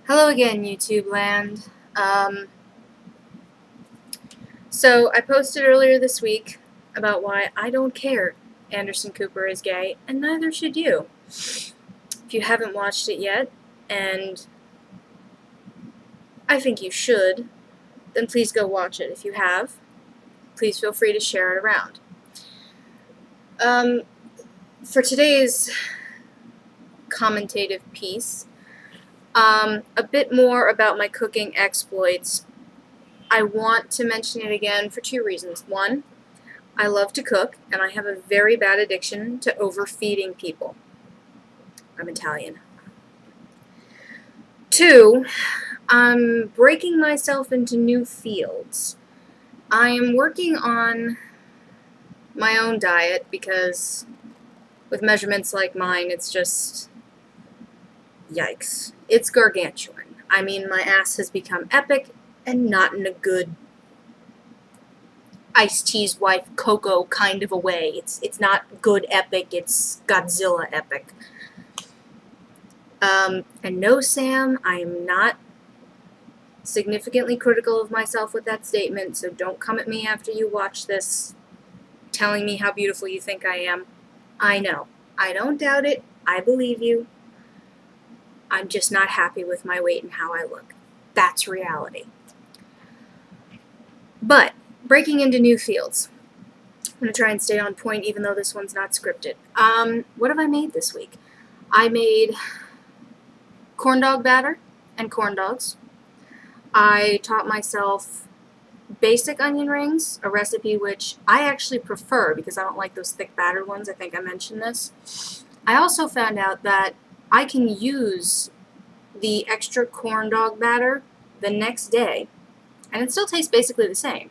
Hello again, YouTube land. So I posted earlier this week about why I don't care Anderson Cooper is gay, and neither should you. If you haven't watched it yet, and I think you should, then please go watch it. If you have, please feel free to share it around. For today's commentative piece, a bit more about my cooking exploits. I want to mention it again for two reasons. One, I love to cook, and I have a very bad addiction to overfeeding people. I'm Italian. Two, I'm breaking myself into new fields. I am working on my own diet because with measurements like mine, it's just yikes. It's gargantuan. I mean, my ass has become epic, and not in a good iced tea's wife Coco kind of a way. It's not good epic, it's Godzilla epic. And no, Sam, I am not significantly critical of myself with that statement, so don't come at me after you watch this telling me how beautiful you think I am. I know. I don't doubt it. I believe you. I'm just not happy with my weight and how I look. That's reality. But breaking into new fields. I'm going to try and stay on point even though this one's not scripted. What have I made this week? I made corn dog batter and corn dogs. I taught myself basic onion rings, a recipe which I actually prefer because I don't like those thick battered ones. I think I mentioned this. I also found out that I can use the extra corn dog batter the next day, and it still tastes basically the same.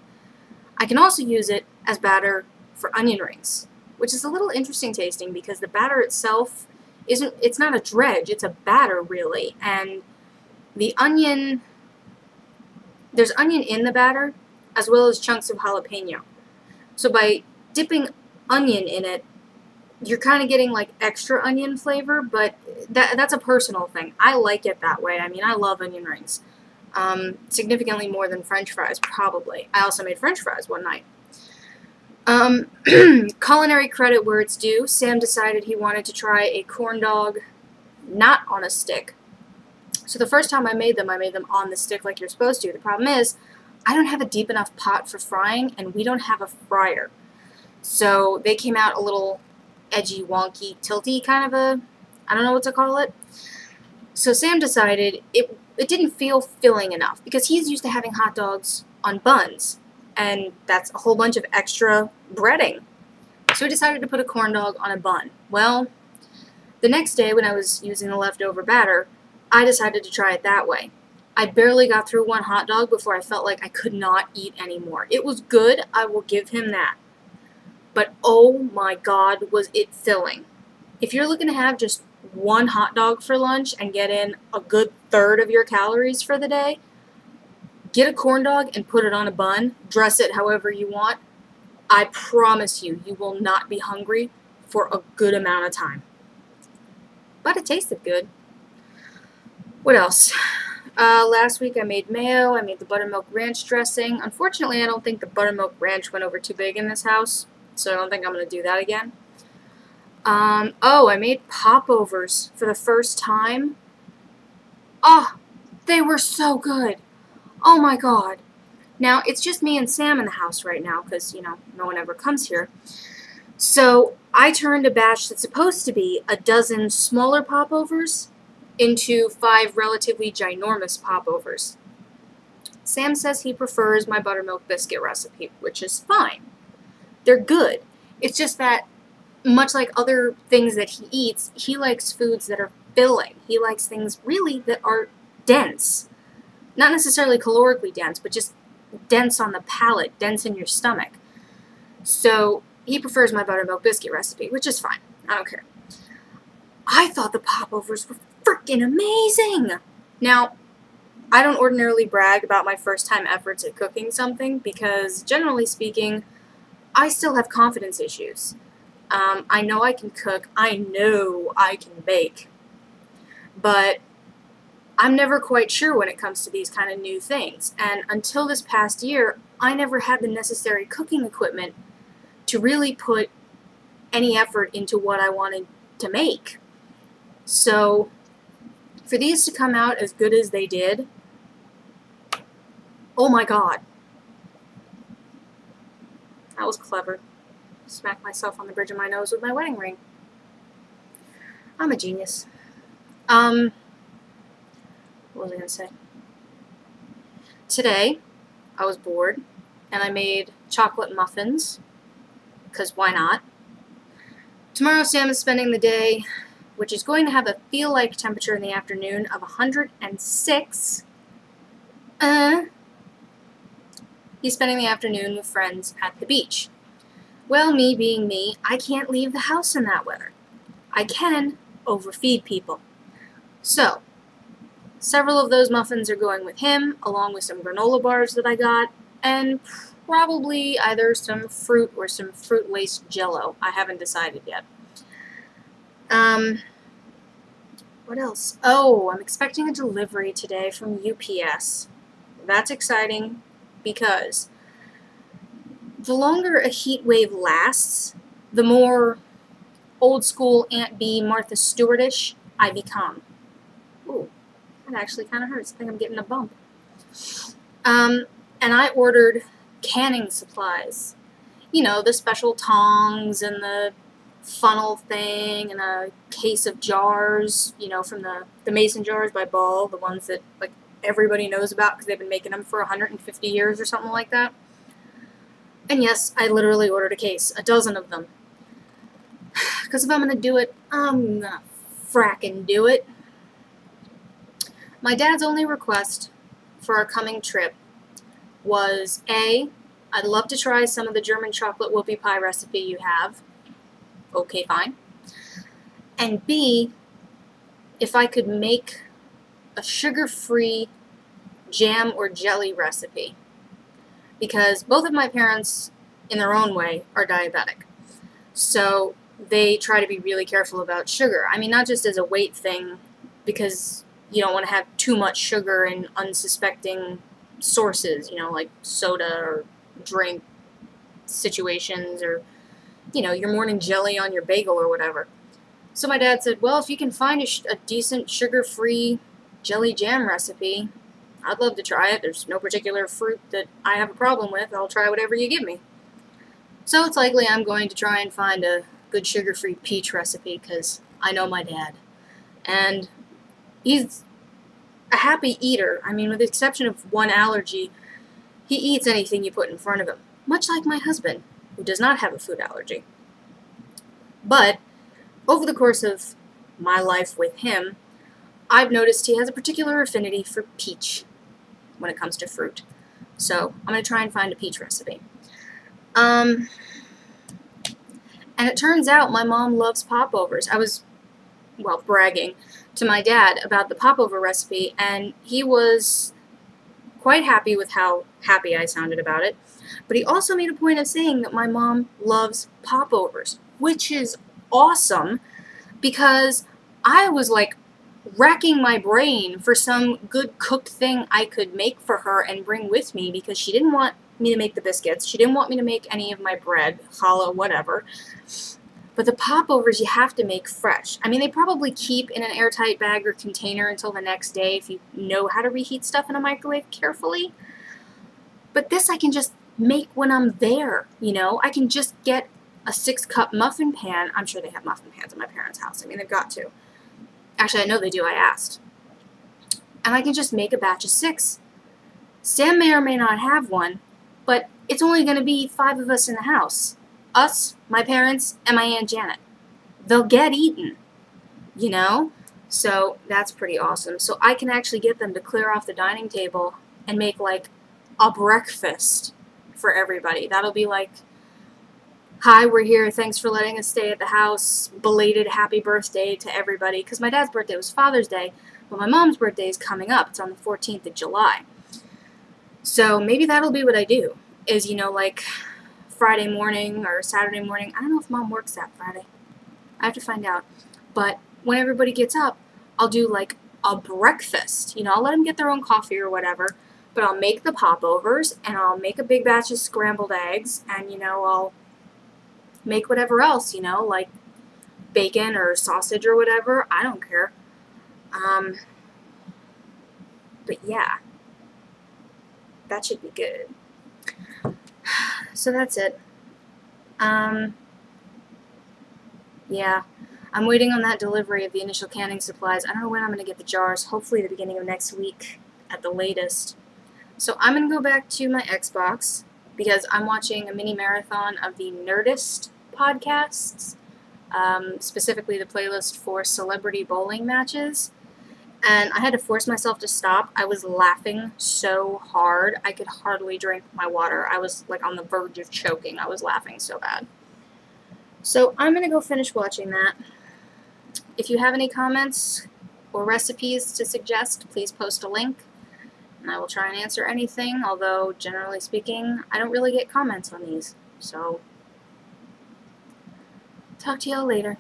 I can also use it as batter for onion rings, which is a little interesting tasting because the batter itself it's not a dredge, it's a batter really, and the onion, there's onion in the batter as well as chunks of jalapeno. So by dipping onion in it, you're kind of getting like extra onion flavor, but that's a personal thing. I like it that way. I mean, I love onion rings. Significantly more than French fries, probably. I also made French fries one night. Culinary credit where it's due. Sam decided he wanted to try a corn dog not on a stick. So the first time I made them on the stick like you're supposed to. The problem is, I don't have a deep enough pot for frying, and we don't have a fryer. So they came out a little edgy, wonky, tilty kind of a, I don't know what to call it. So Sam decided it didn't feel filling enough because he's used to having hot dogs on buns, and that's a whole bunch of extra breading. So he decided to put a corn dog on a bun. Well, the next day when I was using the leftover batter, I decided to try it that way. I barely got through one hot dog before I felt like I could not eat anymore. It was good, I will give him that. But oh my God, was it filling. If you're looking to have just one hot dog for lunch and get in a good third of your calories for the day, get a corn dog and put it on a bun, dress it however you want. I promise you, you will not be hungry for a good amount of time. But it tasted good. What else? Last week I made mayo, I made the buttermilk ranch dressing. Unfortunately, I don't think the buttermilk ranch went over too big in this house, so I don't think I'm going to do that again. Oh, I made popovers for the first time. Oh, they were so good. Oh my God. Now, it's just me and Sam in the house right now because, you know, no one ever comes here. So I turned a batch that's supposed to be a dozen smaller popovers into 5 relatively ginormous popovers. Sam says he prefers my buttermilk biscuit recipe, which is fine. They're good. It's just that, much like other things that he eats, he likes foods that are filling. He likes things really that are dense. Not necessarily calorically dense, but just dense on the palate, dense in your stomach. So he prefers my buttermilk biscuit recipe, which is fine. I don't care. I thought the popovers were freaking amazing! Now, I don't ordinarily brag about my first time efforts at cooking something because, generally speaking, I still have confidence issues. I know I can cook. I know I can bake. But I'm never quite sure when it comes to these kind of new things. And until this past year, I never had the necessary cooking equipment to really put any effort into what I wanted to make. So for these to come out as good as they did, oh my god. That was clever. Smacked myself on the bridge of my nose with my wedding ring. I'm a genius. What was I going to say? Today, I was bored, and I made chocolate muffins, because why not? Tomorrow, Sam is spending the day, which is going to have a feel-like temperature in the afternoon of 106. He's spending the afternoon with friends at the beach. Well, me being me, I can't leave the house in that weather. I can overfeed people. So, several of those muffins are going with him, along with some granola bars that I got, and probably either some fruit or some fruit-laced jello. I haven't decided yet. What else? Oh, I'm expecting a delivery today from UPS. That's exciting because the longer a heat wave lasts, the more old school Aunt Bee, Martha Stewart-ish I become. Ooh, that actually kind of hurts. I think I'm getting a bump. And I ordered canning supplies. You know, the special tongs and the funnel thing and a case of jars, you know, from the mason jars by Ball, the ones that, like, everybody knows about because they've been making them for 150 years or something like that. And yes, I literally ordered a case, a dozen of them. Because if I'm going to do it, I'm going to frackin' do it. My dad's only request for our coming trip was, A, I'd love to try some of the German chocolate whoopie pie recipe you have. Okay, fine. And B, if I could make a sugar-free jam or jelly recipe. Because both of my parents, in their own way, are diabetic. So they try to be really careful about sugar. I mean, not just as a weight thing, because you don't want to have too much sugar in unsuspecting sources, you know, like soda or drink situations, or, you know, your morning jelly on your bagel or whatever. So my dad said, well, if you can find a decent sugar-free jelly jam recipe, I'd love to try it. There's no particular fruit that I have a problem with. I'll try whatever you give me. So it's likely I'm going to try and find a good sugar-free peach recipe, because I know my dad. And he's a happy eater. I mean, with the exception of one allergy, he eats anything you put in front of him. Much like my husband, who does not have a food allergy. But over the course of my life with him, I've noticed he has a particular affinity for peach when it comes to fruit. So I'm going to try and find a peach recipe. And it turns out my mom loves popovers. I was, well, bragging to my dad about the popover recipe, and he was quite happy with how happy I sounded about it. But he also made a point of saying that my mom loves popovers, which is awesome, because I was like racking my brain for some good cooked thing I could make for her and bring with me, because she didn't want me to make the biscuits. She didn't want me to make any of my bread, challah, whatever. But the popovers you have to make fresh. I mean, they probably keep in an airtight bag or container until the next day if you know how to reheat stuff in a microwave carefully. But this I can just make when I'm there, you know? I can just get a 6-cup muffin pan. I'm sure they have muffin pans at my parents' house. I mean, they've got to. Actually, I know they do. I asked. And I can just make a batch of 6. Sam may or may not have one, but it's only going to be 5 of us in the house. Us, my parents, and my Aunt Janet. They'll get eaten, you know? So that's pretty awesome. So I can actually get them to clear off the dining table and make, like, a breakfast for everybody. That'll be like, hi, we're here. Thanks for letting us stay at the house. Belated happy birthday to everybody. Because my dad's birthday was Father's Day, but my mom's birthday is coming up. It's on the 14th of July. So maybe that'll be what I do. Is, you know, like Friday morning or Saturday morning. I don't know if Mom works that Friday. I have to find out. But when everybody gets up, I'll do like a breakfast. You know, I'll let them get their own coffee or whatever, but I'll make the popovers, and I'll make a big batch of scrambled eggs, and, you know, I'll make whatever else, you know, like bacon or sausage or whatever. I don't care. But yeah, that should be good. So that's it. Yeah, I'm waiting on that delivery of the initial canning supplies. I don't know when I'm going to get the jars. Hopefully the beginning of next week at the latest. So I'm going to go back to my Xbox because I'm watching a mini marathon of the Nerdist podcasts, specifically the playlist for celebrity bowling matches. And I had to force myself to stop. I was laughing so hard, I could hardly drink my water. I was like on the verge of choking. I was laughing so bad. So I'm going to go finish watching that. If you have any comments or recipes to suggest, please post a link, and I will try and answer anything, although generally speaking, I don't really get comments on these. So, talk to y'all later.